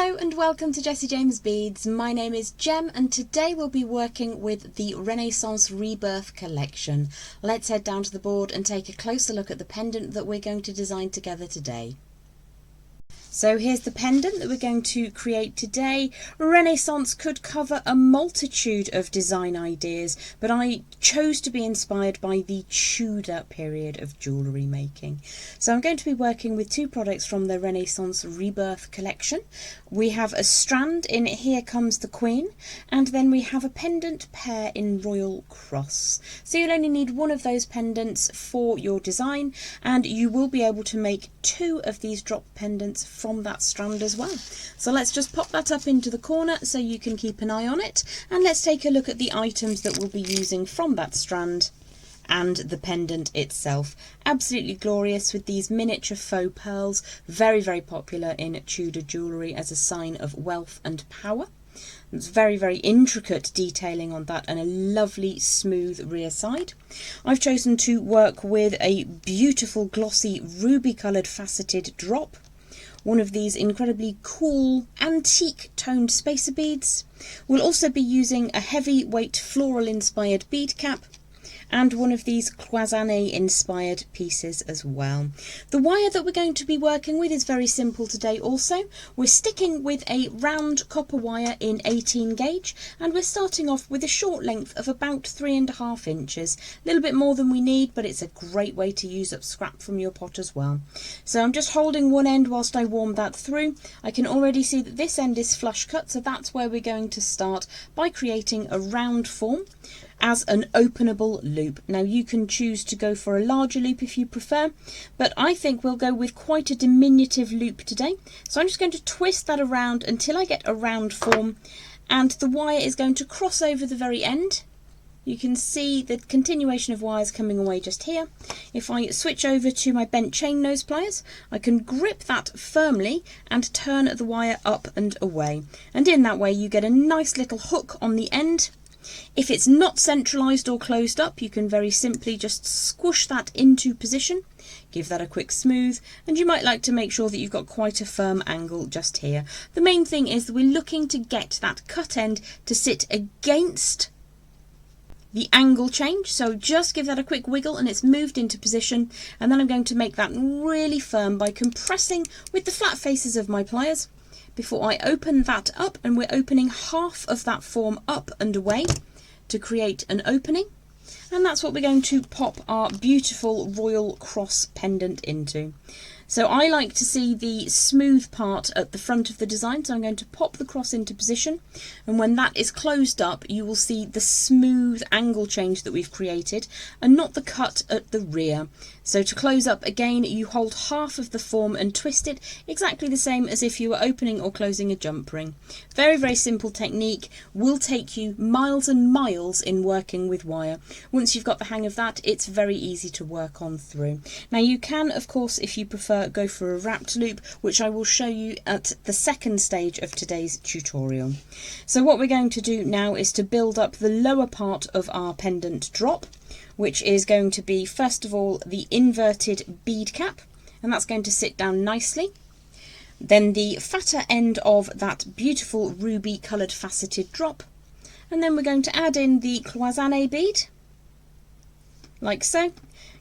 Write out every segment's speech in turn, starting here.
Hello and welcome to Jessie James Beads. My name is Jem and today we'll be working with the Renaissance Rebirth collection. Let's head down to the board and take a closer look at the pendant that we're going to design together today. So here's the pendant that we're going to create today. Renaissance could cover a multitude of design ideas, but I chose to be inspired by the Tudor period of jewellery making. So I'm going to be working with two products from the Renaissance Rebirth collection. We have a Strand in Here Comes the Queen, and then we have a pendant pair in Royal Cross. So you'll only need one of those pendants for your design, and you will be able to make two of these drop pendants from that strand as well. So let's just pop that up into the corner so you can keep an eye on it, and let's take a look at the items that we'll be using from that strand and the pendant itself. Absolutely glorious with these miniature faux pearls, very popular in Tudor jewellery as a sign of wealth and power. It's very intricate detailing on that and a lovely smooth rear side. I've chosen to work with a beautiful glossy ruby coloured faceted drop, one of these incredibly cool antique toned spacer beads. We'll also be using a heavyweight floral inspired bead cap and one of these cloisonné inspired pieces as well. The wire that we're going to be working with is very simple today also. We're sticking with a round copper wire in 18 gauge and we're starting off with a short length of about 3.5 inches. A little bit more than we need, but it's a great way to use up scrap from your pot as well. So I'm just holding one end whilst I warm that through. I can already see that this end is flush cut, so that's where we're going to start by creating a round form as an openable loop. Now you can choose to go for a larger loop if you prefer, but I think we'll go with quite a diminutive loop today. So I'm just going to twist that around until I get a round form, and the wire is going to cross over the very end. You can see the continuation of wires coming away just here. If I switch over to my bent chain nose pliers, I can grip that firmly and turn the wire up and away. And in that way you get a nice little hook on the end. If it's not centralised or closed up, you can very simply just squish that into position, give that a quick smooth, and you might like to make sure that you've got quite a firm angle just here. The main thing is that we're looking to get that cut end to sit against the angle change, so just give that a quick wiggle and it's moved into position, and then I'm going to make that really firm by compressing with the flat faces of my pliers before I open that up, and we're opening half of that form up and away to create an opening, and that's what we're going to pop our beautiful Royal Cross pendant into. So I like to see the smooth part at the front of the design, so I'm going to pop the cross into position, and when that is closed up you will see the smooth angle change that we've created and not the cut at the rear. So to close up again, you hold half of the form and twist it exactly the same as if you were opening or closing a jump ring. Very simple technique, will take you miles and miles in working with wire. Once you've got the hang of that, it's very easy to work on through. Now you can, of course, if you prefer, go for a wrapped loop, which I will show you at the second stage of today's tutorial. So what we're going to do now is to build up the lower part of our pendant drop, which is going to be first of all the inverted bead cap, and that's going to sit down nicely. Then the fatter end of that beautiful ruby coloured faceted drop, and then we're going to add in the cloisonné bead, like so.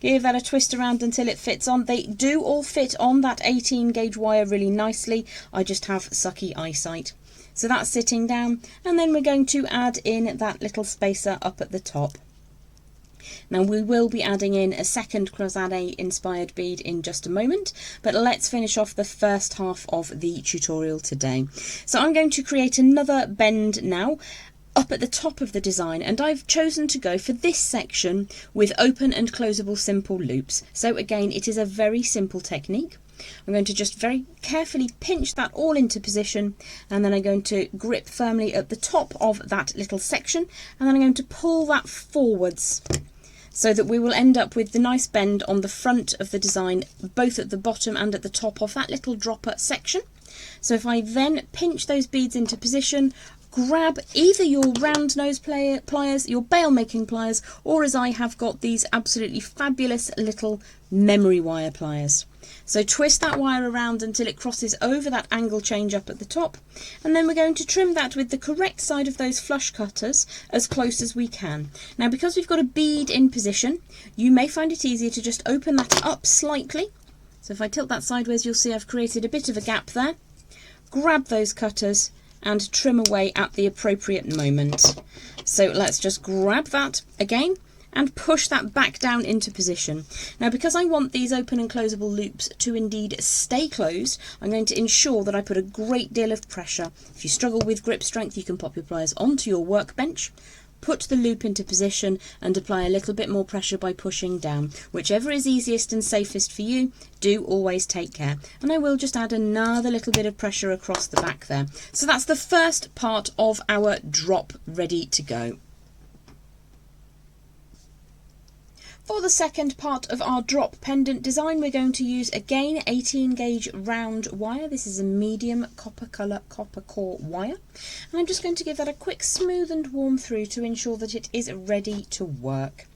Give that a twist around until it fits on. They do all fit on that 18 gauge wire really nicely. I just have sucky eyesight. So that's sitting down, and then we're going to add in that little spacer up at the top. Now we will be adding in a second cloisonné inspired bead in just a moment, but let's finish off the first half of the tutorial today. So I'm going to create another bend now up at the top of the design, and I've chosen to go for this section with open and closable simple loops. So again, it is a very simple technique. I'm going to just very carefully pinch that all into position, and then I'm going to grip firmly at the top of that little section, and then I'm going to pull that forwards so that we will end up with the nice bend on the front of the design, both at the bottom and at the top of that little dropper section. So if I then pinch those beads into position, grab either your round nose pliers, your bail making pliers, or as I have got these absolutely fabulous little memory wire pliers. So twist that wire around until it crosses over that angle change up at the top, and then we're going to trim that with the correct side of those flush cutters as close as we can. Now, because we've got a bead in position, you may find it easier to just open that up slightly. So if I tilt that sideways, you'll see I've created a bit of a gap there. Grab those cutters and trim away at the appropriate moment. So let's just grab that again and push that back down into position. Now, because I want these open and closable loops to indeed stay closed, I'm going to ensure that I put a great deal of pressure. If you struggle with grip strength, you can pop your pliers onto your workbench, put the loop into position and apply a little bit more pressure by pushing down. Whichever is easiest and safest for you, do always take care. And I will just add another little bit of pressure across the back there. So that's the first part of our drop ready to go. For the second part of our drop pendant design, we're going to use again 18 gauge round wire. This is a medium copper colour copper core wire, and I'm just going to give that a quick smooth and warm through to ensure that it is ready to work.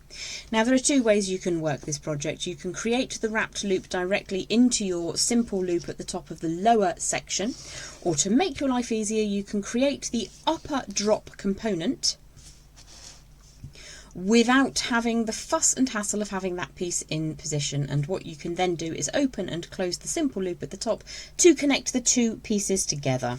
Now, there are two ways you can work this project. You can create the wrapped loop directly into your simple loop at the top of the lower section, or to make your life easier, you can create the upper drop component without having the fuss and hassle of having that piece in position. And what you can then do is open and close the simple loop at the top to connect the two pieces together.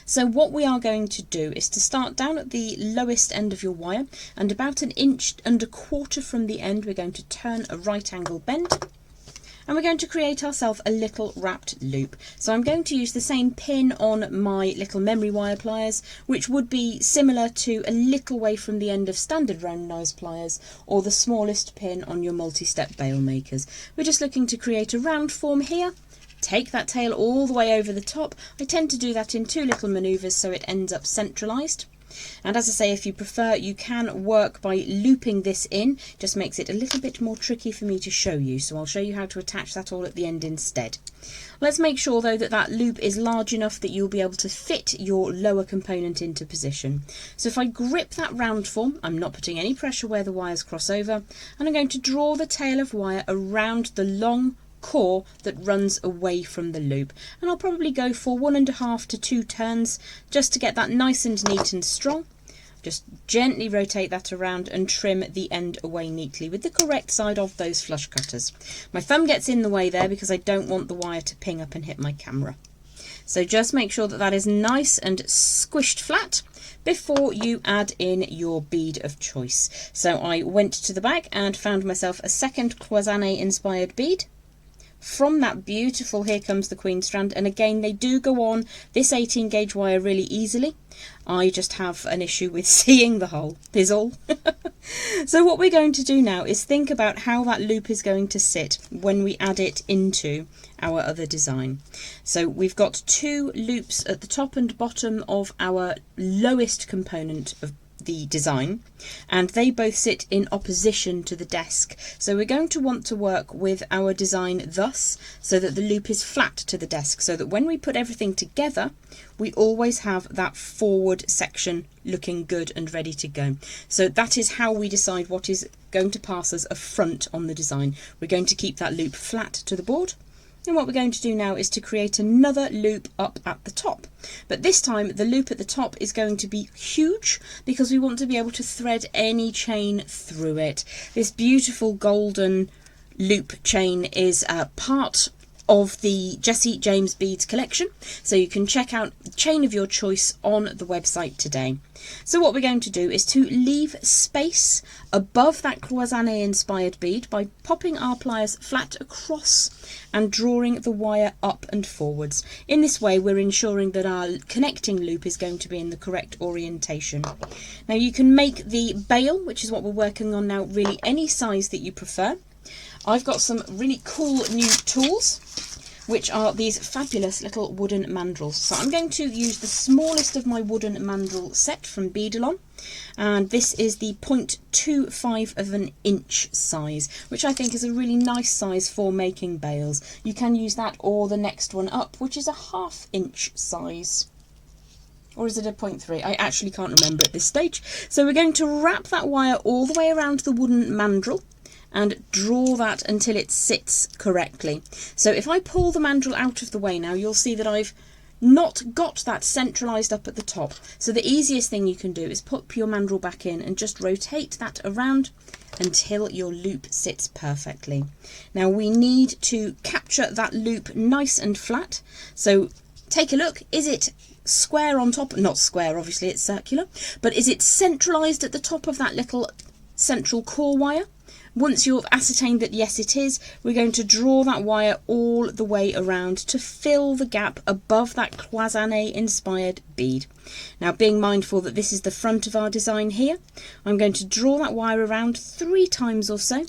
So what we are going to do is to start down at the lowest end of your wire, and about 1.25 inches from the end we're going to turn a right angle bend, and we're going to create ourselves a little wrapped loop. So I'm going to use the same pin on my little memory wire pliers, which would be similar to a little way from the end of standard round nose pliers, or the smallest pin on your multi-step bail makers. We're just looking to create a round form here. Take that tail all the way over the top. I tend to do that in two little manoeuvres so it ends up centralised. And as I say, if you prefer, you can work by looping this in. It just makes it a little bit more tricky for me to show you, so I'll show you how to attach that all at the end instead. Let's make sure though that that loop is large enough that you'll be able to fit your lower component into position. So if I grip that round form, I'm not putting any pressure where the wires cross over, and I'm going to draw the tail of wire around the long core that runs away from the loop, and I'll probably go for 1.5 to 2 turns just to get that nice and neat and strong. Just gently rotate that around and trim the end away neatly with the correct side of those flush cutters. My thumb gets in the way there because I don't want the wire to ping up and hit my camera. So just make sure that that is nice and squished flat before you add in your bead of choice. So I went to the back and found myself a second cloisonné inspired bead from that beautiful Here Comes the Queen strand, and again they do go on this 18 gauge wire really easily. I just have an issue with seeing the hole, is all. So what we're going to do now is think about how that loop is going to sit when we add it into our other design. So we've got 2 loops at the top and bottom of our lowest component of the design, and they both sit in opposition to the desk. So we're going to want to work with our design thus, so that the loop is flat to the desk, so that when we put everything together we always have that forward section looking good and ready to go. So that is how we decide what is going to pass as a front on the design. We're going to keep that loop flat to the board. And what we're going to do now is to create another loop up at the top. But this time the loop at the top is going to be huge because we want to be able to thread any chain through it. This beautiful golden loop chain is part of the Jessie James Beads collection, so you can check out the chain of your choice on the website today. So what we're going to do is to leave space above that cloisonné inspired bead by popping our pliers flat across and drawing the wire up and forwards. In this way we're ensuring that our connecting loop is going to be in the correct orientation. Now you can make the bail, which is what we're working on now, really any size that you prefer. I've got some really cool new tools, which are these fabulous little wooden mandrels. So I'm going to use the smallest of my wooden mandrel set from Beadalon, and this is the 0.25 of an inch size, which I think is a really nice size for making bails. You can use that or the next one up, which is a 1/2 inch size. Or is it a 0.3? I actually can't remember at this stage. So we're going to wrap that wire all the way around the wooden mandrel, and draw that until it sits correctly. So if I pull the mandrel out of the way now, you'll see that I've not got that centralised up at the top. So the easiest thing you can do is put your mandrel back in and just rotate that around until your loop sits perfectly. Now we need to capture that loop nice and flat. So take a look, is it square on top? Not square, obviously it's circular, but is it centralised at the top of that little central core wire? Once you've ascertained that yes it is, we're going to draw that wire all the way around to fill the gap above that cloisonné inspired bead. Now, being mindful that this is the front of our design here, I'm going to draw that wire around 3 times or so,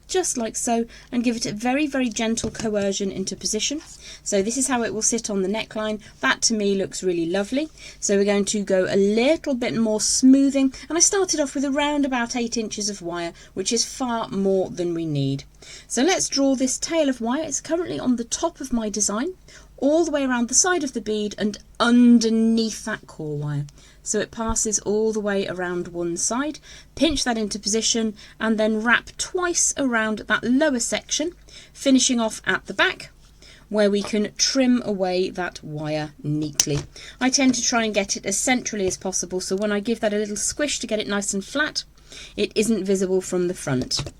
just like so, and give it a very, very gentle coercion into position. So this is how it will sit on the neckline. That to me looks really lovely. So we're going to go a little bit more smoothing, and I started off with around about 8 inches of wire, which is far more than we need. So let's draw this tail of wire. It's currently on the top of my design, all the way around the side of the bead and underneath that core wire. So it passes all the way around one side, pinch that into position, and then wrap twice around that lower section, finishing off at the back, where we can trim away that wire neatly. I tend to try and get it as centrally as possible, so when I give that a little squish to get it nice and flat, it isn't visible from the front.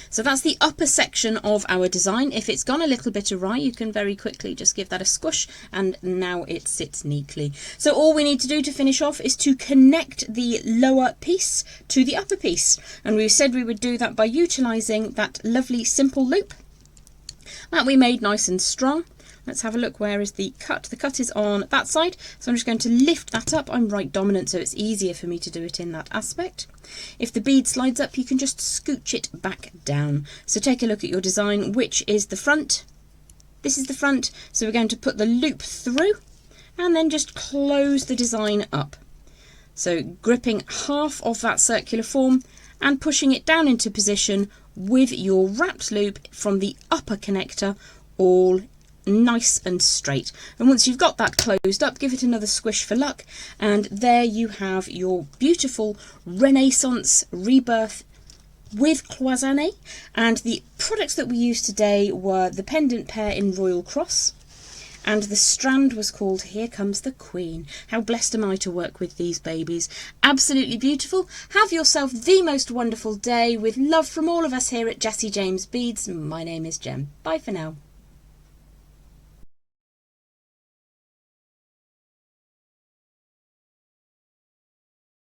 So that's the upper section of our design. If it's gone a little bit awry, you can very quickly just give that a squish, and now it sits neatly. So all we need to do to finish off is to connect the lower piece to the upper piece. And we said we would do that by utilising that lovely simple loop that we made nice and strong. Let's have a look. Where is the cut? The cut is on that side, so I'm just going to lift that up. I'm right dominant, so it's easier for me to do it in that aspect. If the bead slides up, you can just scooch it back down. So take a look at your design, which is the front. This is the front, so we're going to put the loop through and then just close the design up. So gripping half of that circular form and pushing it down into position with your wrapped loop from the upper connector all nice and straight. And once you've got that closed up, give it another squish for luck, and there you have your beautiful Renaissance Rebirth with cloisonné. And the products that we used today were the pendant pair in Royal Cross, and the strand was called Here Comes the Queen. How blessed am I to work with these babies. Absolutely beautiful. Have yourself the most wonderful day, with love from all of us here at Jessie James Beads. My name is Jem. Bye for now.